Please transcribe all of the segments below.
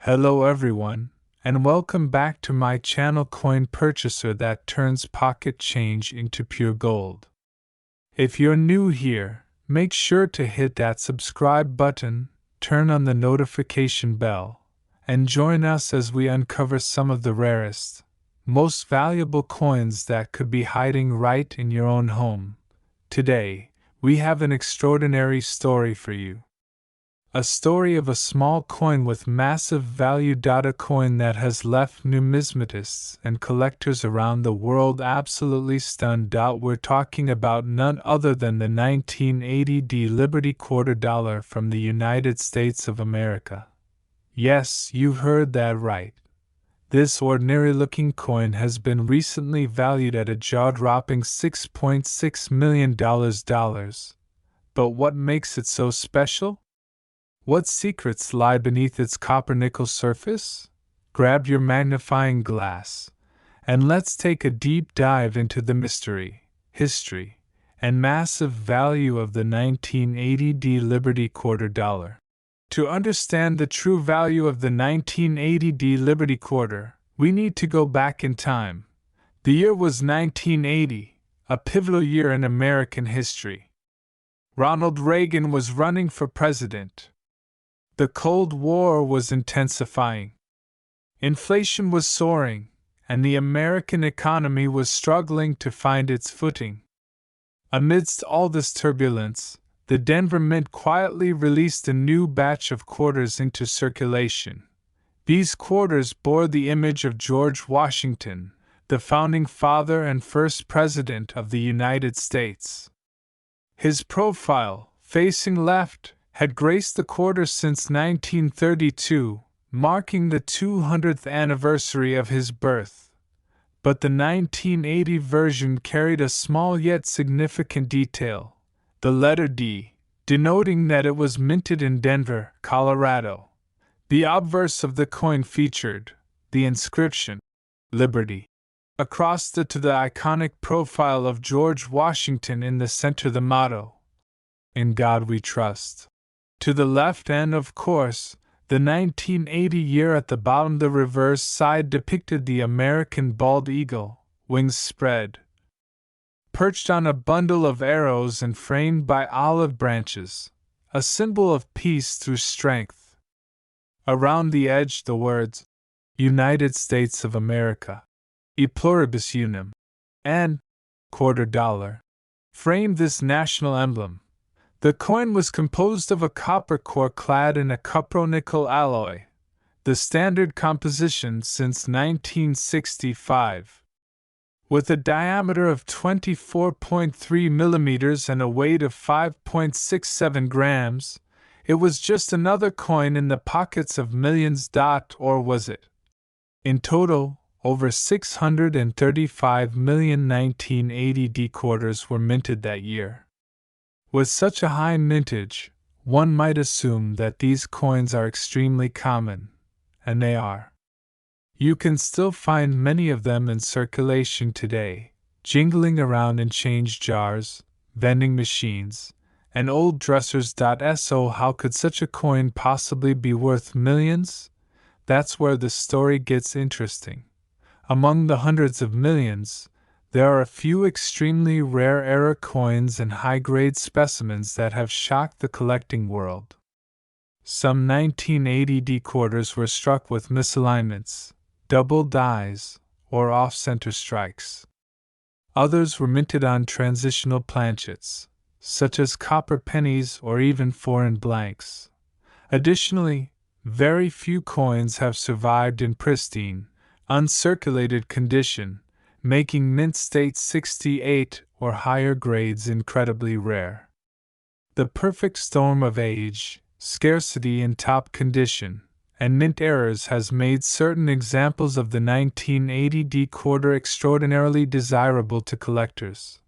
Hello everyone, and welcome back to my channel Coin Purchaser that turns pocket change into pure gold. If you're new here, make sure to hit that subscribe button, turn on the notification bell, and join us as we uncover some of the rarest, most valuable coins that could be hiding right in your own home. Today, we have an extraordinary story for you. A story of a small coin with massive value. A coin that has left numismatists and collectors around the world absolutely stunned. We're talking about none other than the 1980 Liberty Quarter Dollar from the United States of America. Yes, you've heard that right. This ordinary-looking coin has been recently valued at a jaw-dropping $6.6 million. But what makes it so special? What secrets lie beneath its copper-nickel surface? Grab your magnifying glass, and let's take a deep dive into the mystery, history, and massive value of the 1980 Liberty Quarter Dollar. To understand the true value of the 1980 Liberty Quarter, we need to go back in time. The year was 1980, a pivotal year in American history. Ronald Reagan was running for president. The Cold War was intensifying. Inflation was soaring, and the American economy was struggling to find its footing. Amidst all this turbulence, the Denver Mint quietly released a new batch of quarters into circulation. These quarters bore the image of George Washington, the founding father and first president of the United States. His profile, facing left, had graced the quarter since 1932, marking the 200th anniversary of his birth. But the 1980 version carried a small yet significant detail, the letter D, denoting that it was minted in Denver, Colorado. The obverse of the coin featured the inscription, Liberty. Across to the iconic profile of George Washington in the center the motto, In God We Trust. To the left and, of course, the 1980 year at the bottom. The reverse side depicted the American bald eagle, wings spread, perched on a bundle of arrows and framed by olive branches, a symbol of peace through strength. Around the edge the words, United States of America, E pluribus unum, and Quarter Dollar, framed this national emblem. The coin was composed of a copper core clad in a cupro-nickel alloy, the standard composition since 1965. With a diameter of 24.3 millimeters and a weight of 5.67 grams, it was just another coin in the pockets of millions. Or was it? In total, over 635 million 1980 quarters were minted that year. With such a high mintage, one might assume that these coins are extremely common, and they are. You can still find many of them in circulation today, jingling around in change jars, vending machines, and old dressers. So how could such a coin possibly be worth millions? That's where the story gets interesting. Among the hundreds of millions, there are a few extremely rare era coins and high-grade specimens that have shocked the collecting world. Some 1980 quarters were struck with misalignments, double dies, or off-center strikes. Others were minted on transitional planchets, such as copper pennies or even foreign blanks. Additionally, very few coins have survived in pristine, uncirculated condition, making mint state 68 or higher grades incredibly rare. The perfect storm of age, scarcity in top condition, and mint errors has made certain examples of the 1980 quarter extraordinarily desirable to collectors.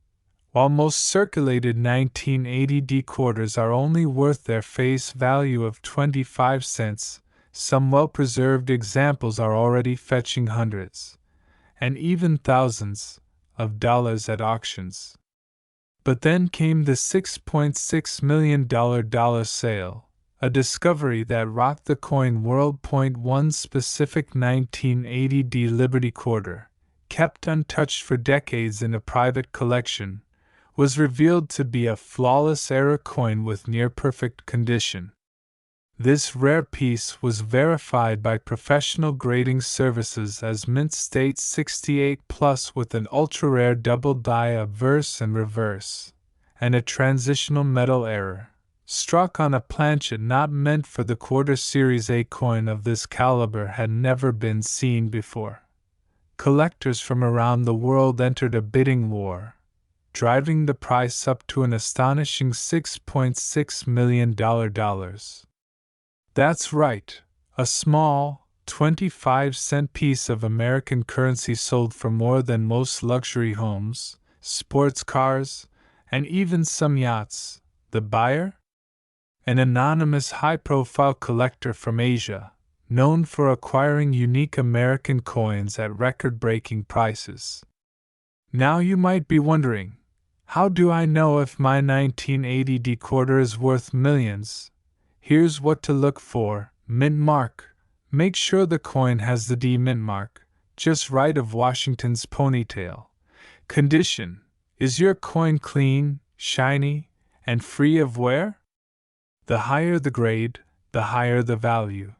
While most circulated 1980 quarters are only worth their face value of 25 cents, some well-preserved examples are already fetching hundreds, and even thousands, of dollars at auctions. But then came the $6.6 million dollar sale, a discovery that rocked the coin world. One specific 1980 Liberty quarter, kept untouched for decades in a private collection, was revealed to be a flawless error coin with near-perfect condition. This rare piece was verified by professional grading services as Mint State 68 Plus with an ultra-rare double die obverse and reverse, and a transitional metal error, struck on a planchet not meant for the quarter. Series A coin of this caliber had never been seen before. Collectors from around the world entered a bidding war, driving the price up to an astonishing $6.6 million. That's right, a small, 25-cent piece of American currency sold for more than most luxury homes, sports cars, and even some yachts. The buyer? An anonymous high-profile collector from Asia, known for acquiring unique American coins at record-breaking prices. Now you might be wondering, how do I know if my 1980 D quarter is worth millions? Here's what to look for. Mint mark. Make sure the coin has the D mint mark, just right of Washington's ponytail. Condition. Is your coin clean, shiny, and free of wear? The higher the grade, the higher the value.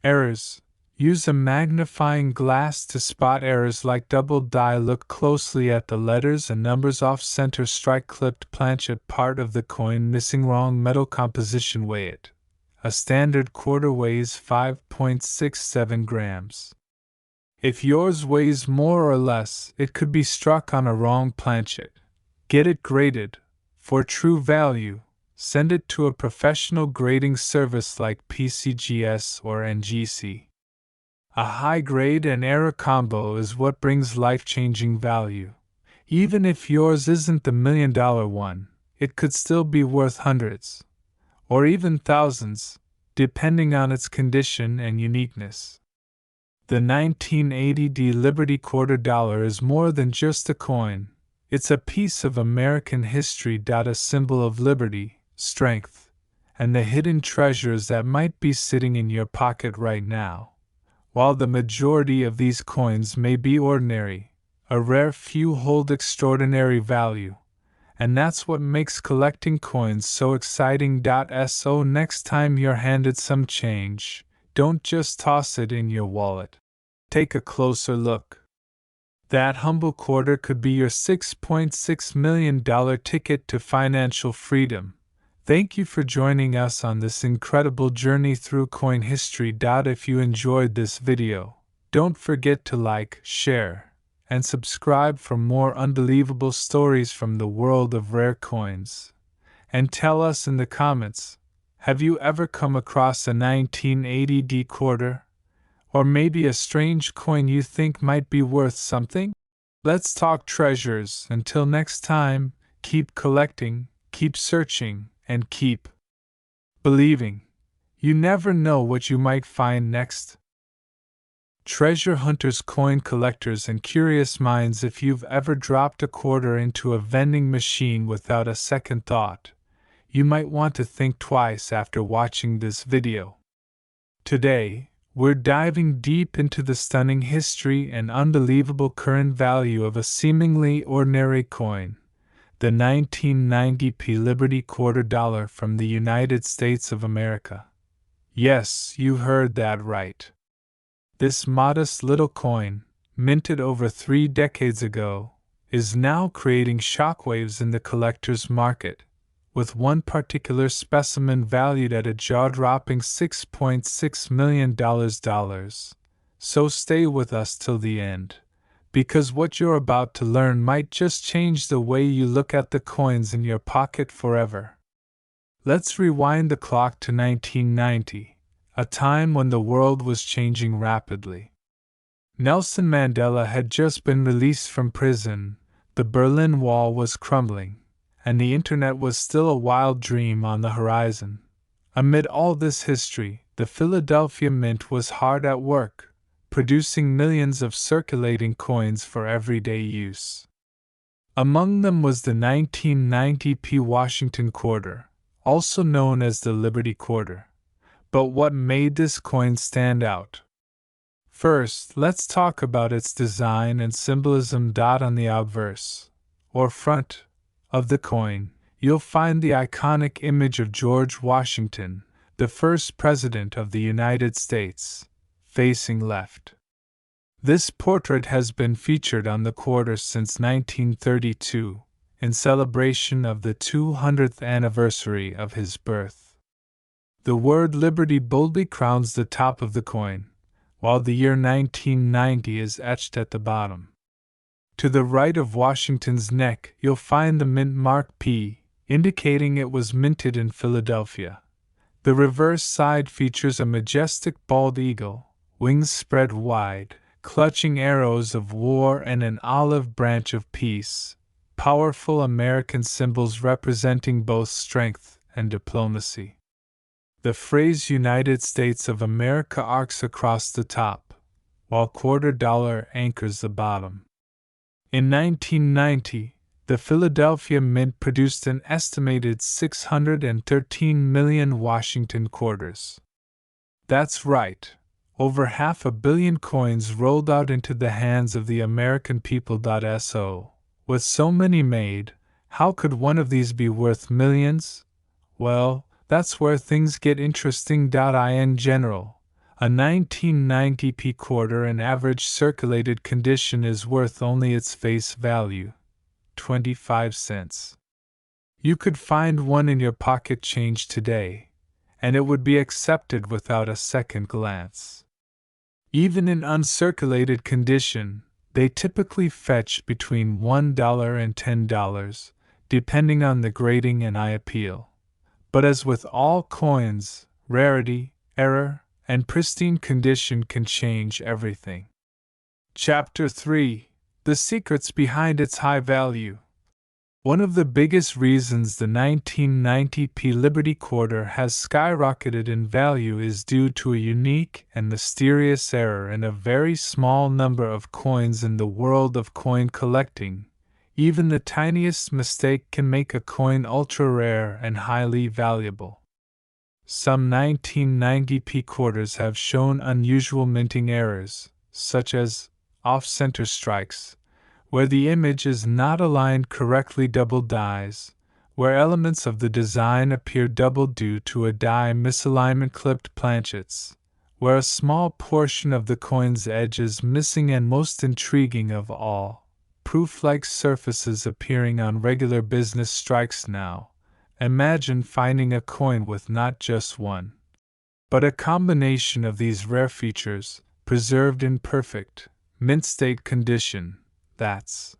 Errors. Use a magnifying glass to spot errors like double die. Look closely at the letters and numbers off center. Strike clipped planchet part of the coin missing. Wrong metal composition. Weigh it. A standard quarter weighs 5.67 grams. If yours weighs more or less, it could be struck on a wrong planchet. Get it graded. For true value, send it to a professional grading service like PCGS or NGC. A high grade and error combo is what brings life-changing value. Even if yours isn't the million-dollar one, it could still be worth hundreds, or even thousands, depending on its condition and uniqueness. The 1980 D Liberty quarter dollar is more than just a coin. It's a piece of American history. A symbol of liberty, strength, and the hidden treasures that might be sitting in your pocket right now. While the majority of these coins may be ordinary, a rare few hold extraordinary value. And that's what makes collecting coins so exciting. So next time you're handed some change, don't just toss it in your wallet. Take a closer look. That humble quarter could be your $6.6 million ticket to financial freedom. Thank you for joining us on this incredible journey through coin history. If you enjoyed this video, don't forget to like, share, and subscribe for more unbelievable stories from the world of rare coins. And tell us in the comments, have you ever come across a 1980 D quarter? Or maybe a strange coin you think might be worth something? Let's talk treasures. Until next time, keep collecting, keep searching, and keep believing. You never know what you might find next. Treasure hunters, coin collectors, and curious minds, if you've ever dropped a quarter into a vending machine without a second thought, you might want to think twice after watching this video. Today, we're diving deep into the stunning history and unbelievable current value of a seemingly ordinary coin, the 1990 Liberty quarter dollar from the United States of America. Yes, you heard that right. This modest little coin, minted over 3 decades ago, is now creating shockwaves in the collector's market, with one particular specimen valued at a jaw-dropping $6.6 million. So stay with us till the end, because what you're about to learn might just change the way you look at the coins in your pocket forever. Let's rewind the clock to 1990, a time when the world was changing rapidly. Nelson Mandela had just been released from prison, the Berlin Wall was crumbling, and the internet was still a wild dream on the horizon. Amid all this history, the Philadelphia Mint was hard at work, producing millions of circulating coins for everyday use. Among them was the 1990 Washington quarter, also known as the Liberty quarter. But what made this coin stand out? First, let's talk about its design and symbolism. On the obverse, or front, of the coin, you'll find the iconic image of George Washington, the first President of the United States, facing left. This portrait has been featured on the quarter since 1932, in celebration of the 200th anniversary of his birth. The word Liberty boldly crowns the top of the coin, while the year 1990 is etched at the bottom. To the right of Washington's neck, you'll find the mint mark P, indicating it was minted in Philadelphia. The reverse side features a majestic bald eagle, wings spread wide, clutching arrows of war and an olive branch of peace, powerful American symbols representing both strength and diplomacy. The phrase United States of America arcs across the top, while quarter dollar anchors the bottom. In 1990, the Philadelphia Mint produced an estimated 613 million Washington quarters. That's right, over 500 million coins rolled out into the hands of the American people. So, with so many made, how could one of these be worth millions? Well, that's where things get interesting. In general, a 1990p quarter in average circulated condition is worth only its face value, 25 cents. You could find one in your pocket change today, and it would be accepted without a second glance. Even in uncirculated condition, they typically fetch between $1 and $10, depending on the grading and eye appeal. But as with all coins, rarity, error, and pristine condition can change everything. Chapter 3: The Secrets Behind Its High Value. One of the biggest reasons the 1990p Liberty Quarter has skyrocketed in value is due to a unique and mysterious error in a very small number of coins. In the world of coin collecting, even the tiniest mistake can make a coin ultra-rare and highly valuable. Some 1990p quarters have shown unusual minting errors, such as off-center strikes, where the image is not aligned correctly, double dies, where elements of the design appear double due to a die misalignment, clipped planchets, where a small portion of the coin's edge is missing, and most intriguing of all, proof-like surfaces appearing on regular business strikes. Now, imagine finding a coin with not just one, but a combination of these rare features, preserved in perfect, mint state condition. That's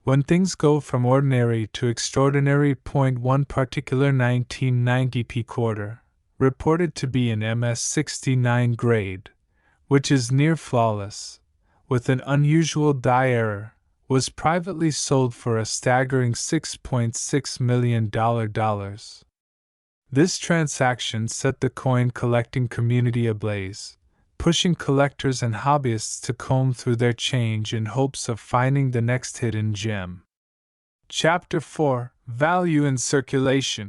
when things go from ordinary to extraordinary. One particular 1990p quarter, reported to be an MS69 grade, which is near flawless, with an unusual die error, was privately sold for a staggering $6.6 million. This transaction set the coin collecting community ablaze, pushing collectors and hobbyists to comb through their change in hopes of finding the next hidden gem. Chapter 4: Value in Circulation.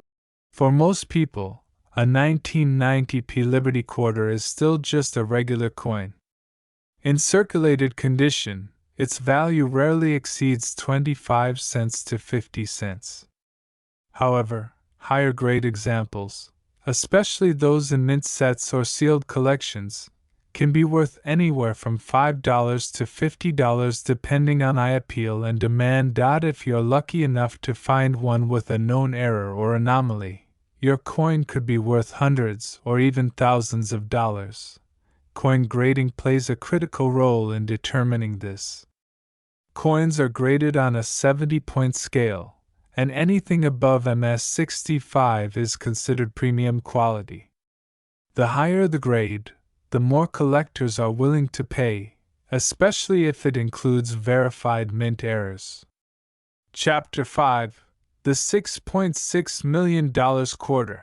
For most people, a 1990p Liberty Quarter is still just a regular coin. In circulated condition, its value rarely exceeds 25 cents to 50 cents. However, higher grade examples, especially those in mint sets or sealed collections, can be worth anywhere from $5 to $50 depending on eye appeal and demand. If you're lucky enough to find one with a known error or anomaly, your coin could be worth hundreds or even thousands of dollars. Coin grading plays a critical role in determining this. Coins are graded on a 70-point scale, and anything above MS65 is considered premium quality. The higher the grade, the more collectors are willing to pay, especially if it includes verified mint errors. Chapter 5: The $6.6 million Quarter.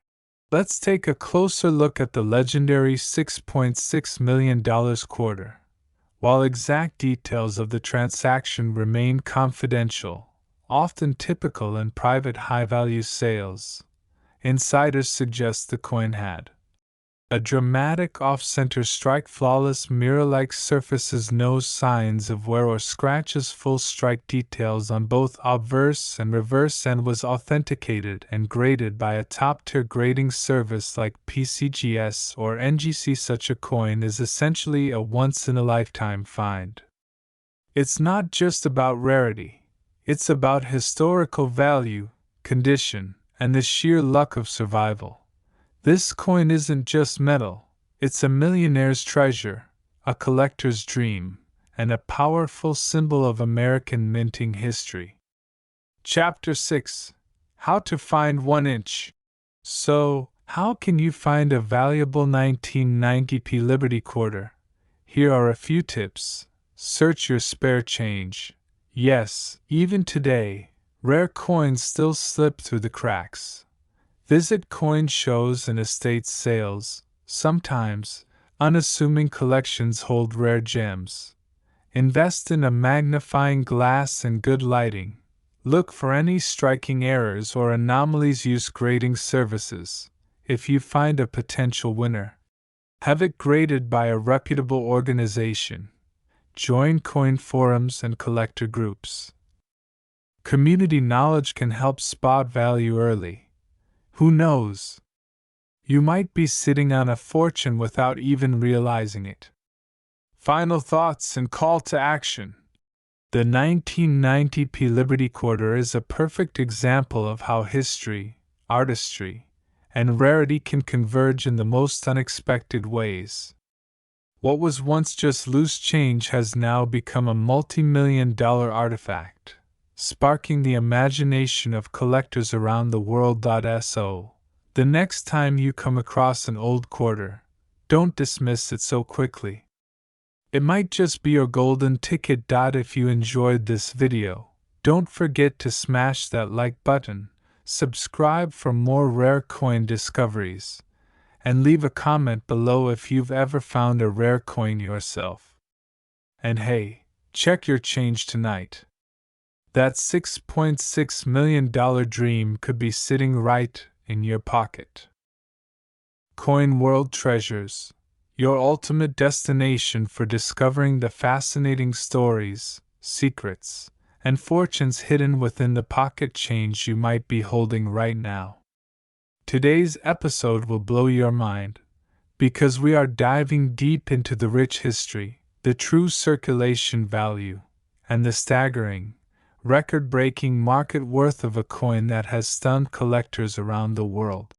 Let's take a closer look at the legendary $6.6 million quarter. While exact details of the transaction remain confidential, often typical in private high-value sales, insiders suggest the coin had A dramatic off-center strike, flawless mirror-like surfaces, no signs of wear or scratches, full strike details on both obverse and reverse end, was authenticated and graded by a top-tier grading service like PCGS or NGC. Such a coin is essentially a once-in-a-lifetime find. It's not just about rarity, it's about historical value, condition, and the sheer luck of survival. This coin isn't just metal, it's a millionaire's treasure, a collector's dream, and a powerful symbol of American minting history. Chapter 6: How to Find 1-inch. So, how can you find a valuable 1990p Liberty Quarter? Here are a few tips. Search your spare change. Yes, even today, rare coins still slip through the cracks. Visit coin shows and estate sales. Sometimes, unassuming collections hold rare gems. Invest in a magnifying glass and good lighting. Look for any striking errors or anomalies. Use grading services. If you find a potential winner, have it graded by a reputable organization. Join coin forums and collector groups. Community knowledge can help spot value early. Who knows? You might be sitting on a fortune without even realizing it. Final thoughts and call to action. The 1990p Liberty Quarter is a perfect example of how history, artistry, and rarity can converge in the most unexpected ways. What was once just loose change has now become a multi-million-dollar artifact, sparking the imagination of collectors around the world. So, the next time you come across an old quarter, don't dismiss it so quickly. It might just be your golden ticket. If you enjoyed this video, don't forget to smash that like button, subscribe for more rare coin discoveries, and leave a comment below if you've ever found a rare coin yourself. And hey, check your change tonight. That $6.6 million dream could be sitting right in your pocket. Coin World Treasures, your ultimate destination for discovering the fascinating stories, secrets, and fortunes hidden within the pocket change you might be holding right now. Today's episode will blow your mind, because we are diving deep into the rich history, the true circulation value, and the staggering, record-breaking market worth of a coin that has stunned collectors around the world.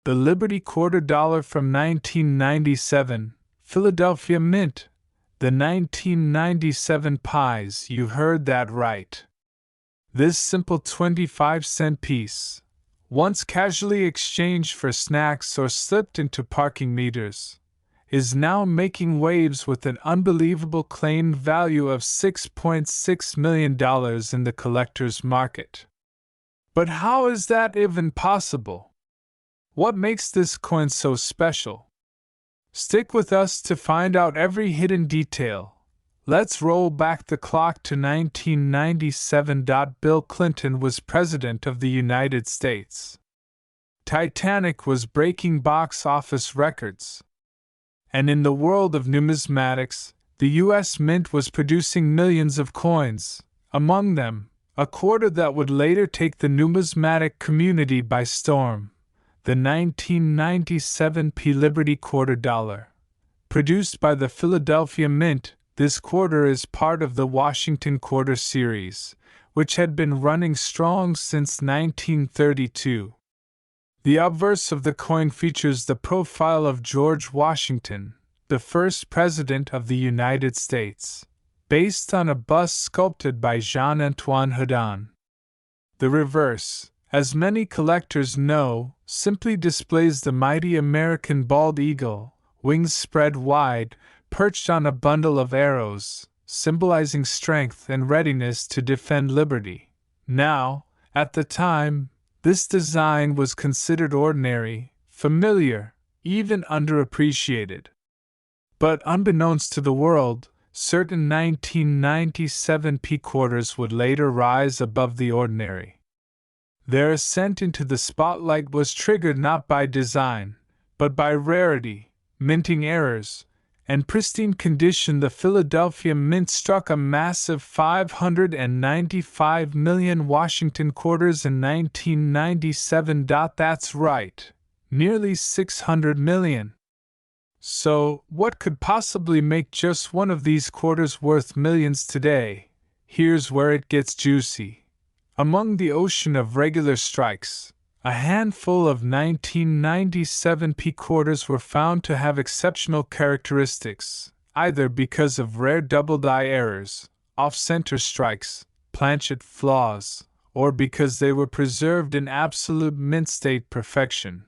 The Liberty Quarter Dollar from 1997, Philadelphia Mint. The 1997 pies, you heard that right. This simple 25-cent piece, once casually exchanged for snacks or slipped into parking meters, is now making waves with an unbelievable claimed value of $6.6 million in the collector's market. But how is that even possible? What makes this coin so special? Stick with us to find out every hidden detail. Let's roll back the clock to 1997. Bill Clinton was President of the United States. Titanic was breaking box office records. And in the world of numismatics, the U.S. Mint was producing millions of coins, among them, a quarter that would later take the numismatic community by storm, the 1997p Liberty Quarter Dollar. Produced by the Philadelphia Mint, this quarter is part of the Washington Quarter series, which had been running strong since 1932. The obverse of the coin features the profile of George Washington, the first President of the United States, based on a bust sculpted by Jean-Antoine Houdin. The reverse, as many collectors know, simply displays the mighty American bald eagle, wings spread wide, perched on a bundle of arrows, symbolizing strength and readiness to defend liberty. Now, at the time, this design was considered ordinary, familiar, even underappreciated. But unbeknownst to the world, certain 1997p quarters would later rise above the ordinary. Their ascent into the spotlight was triggered not by design, but by rarity, minting errors, and pristine condition, the Philadelphia Mint struck a massive 595 million Washington quarters in 1997. That's right, nearly 600 million. So, what could possibly make just one of these quarters worth millions today? Here's where it gets juicy. Among the ocean of regular strikes, a handful of 1997 P quarters were found to have exceptional characteristics, either because of rare double-die errors, off-center strikes, planchet flaws, or because they were preserved in absolute mint state perfection.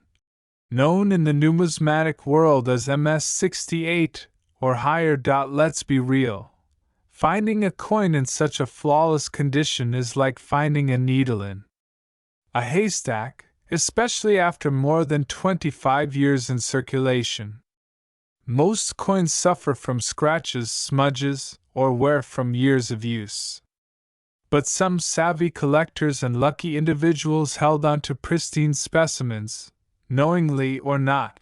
Known in the numismatic world as MS-68 or higher. Let's be real. Finding a coin in such a flawless condition is like finding a needle in a haystack, especially after more than 25 years in circulation. Most coins suffer from scratches, smudges, or wear from years of use. But some savvy collectors and lucky individuals held on to pristine specimens, knowingly or not.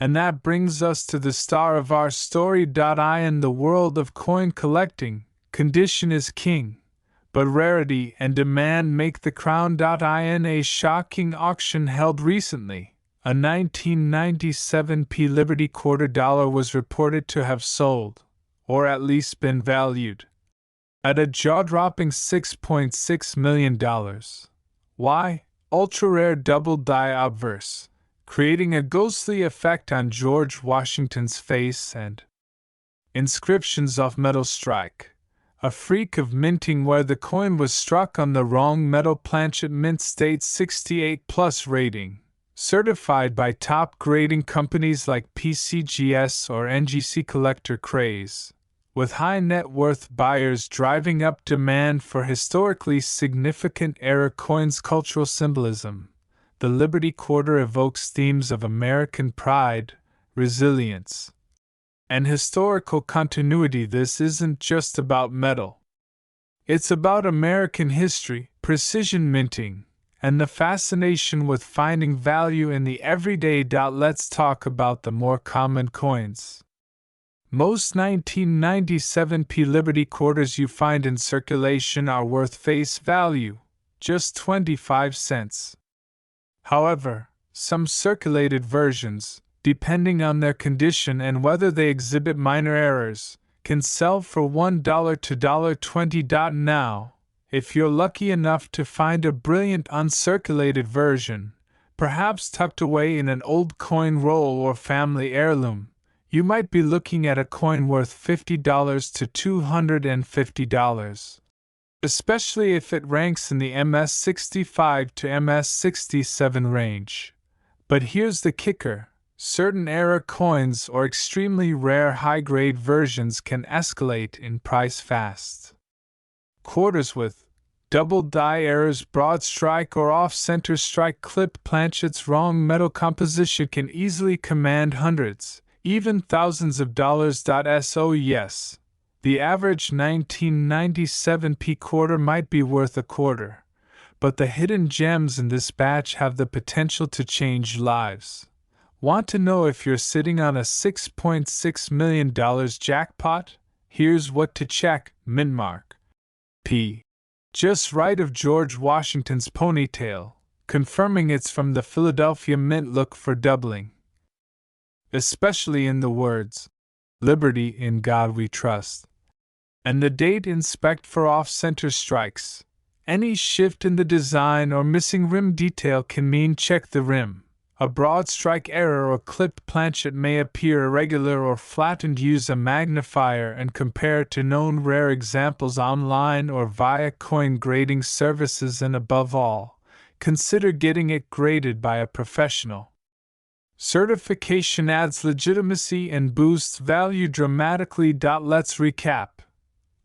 And that brings us to the star of our story. In the world of coin collecting, condition is king, but rarity and demand make the crown. In a shocking auction held recently, a 1997 P Liberty $quarter was reported to have sold, or at least been valued, at a jaw-dropping $6.6 million. Why? Ultra-rare double-die obverse, creating a ghostly effect on George Washington's face, and inscriptions off metal strike, a freak of minting where the coin was struck on the wrong metal planchet. Mint state 68+ rating, certified by top grading companies like PCGS or NGC. Collector craze, with high net worth buyers driving up demand for historically significant era coins. Cultural symbolism. The Liberty Quarter evokes themes of American pride, resilience, and historical continuity. This isn't just about metal. It's about American history, precision minting, and the fascination with finding value in the everyday. Let's talk about the more common coins. Most 1997 P Liberty quarters you find in circulation are worth face value, just 25 cents. However, some circulated versions, depending on their condition and whether they exhibit minor errors, can sell for $1 to $20. Now, if you're lucky enough to find a brilliant uncirculated version, perhaps tucked away in an old coin roll or family heirloom, you might be looking at a coin worth $50 to $250. Especially if it ranks in the MS-65 to MS-67 range. But here's the kicker. Certain era coins or extremely rare high-grade versions can escalate in price fast. Quarters with double-die errors, broad strike or off-center strike, clipped planchets, wrong metal composition can easily command hundreds, even thousands of dollars. So yes, the average 1997 P quarter might be worth a quarter, but the hidden gems in this batch have the potential to change lives. Want to know if you're sitting on a $6.6 million jackpot? Here's what to check. Mint mark P. Just right of George Washington's ponytail, confirming it's from the Philadelphia Mint. Look for doubling, especially in the words, "Liberty, in God we trust," and the date. Inspect for off-center strikes. Any shift in the design or missing rim detail can mean check the rim. A broad strike error or clipped planchet may appear irregular or flattened. Use a magnifier and compare to known rare examples online or via coin grading services, and above all, consider getting it graded by a professional. Certification adds legitimacy and boosts value dramatically. Let's recap.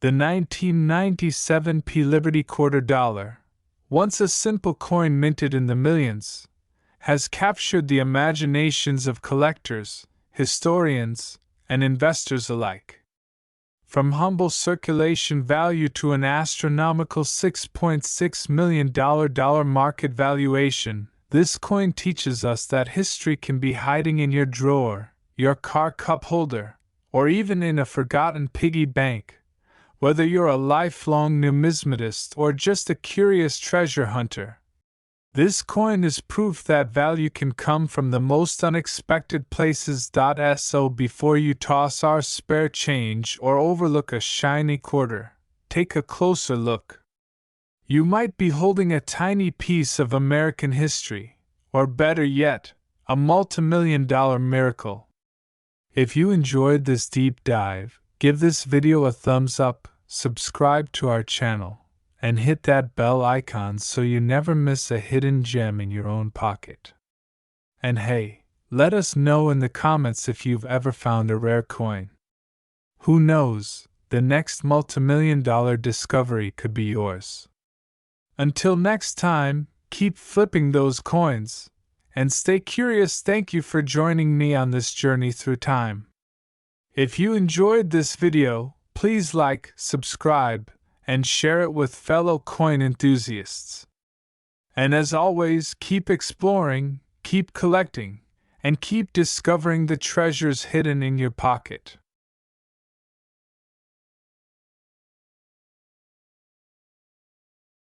The 1997 P Liberty $quarter, once a simple coin minted in the millions, has captured the imaginations of collectors, historians, and investors alike. From humble circulation value to an astronomical $6.6 million market valuation, this coin teaches us that history can be hiding in your drawer, your car cup holder, or even in a forgotten piggy bank. Whether you're a lifelong numismatist or just a curious treasure hunter, this coin is proof that value can come from the most unexpected places. So before you toss our spare change or overlook a shiny quarter, take a closer look. You might be holding a tiny piece of American history, or better yet, a multimillion-dollar miracle. If you enjoyed this deep dive, give this video a thumbs up, subscribe to our channel, and hit that bell icon so you never miss a hidden gem in your own pocket. And hey, let us know in the comments if you've ever found a rare coin. Who knows, the next multimillion-dollar discovery could be yours. Until next time, keep flipping those coins, and stay curious. Thank you for joining me on this journey through time. If you enjoyed this video, please like, subscribe, and share it with fellow coin enthusiasts. And as always, keep exploring, keep collecting, and keep discovering the treasures hidden in your pocket.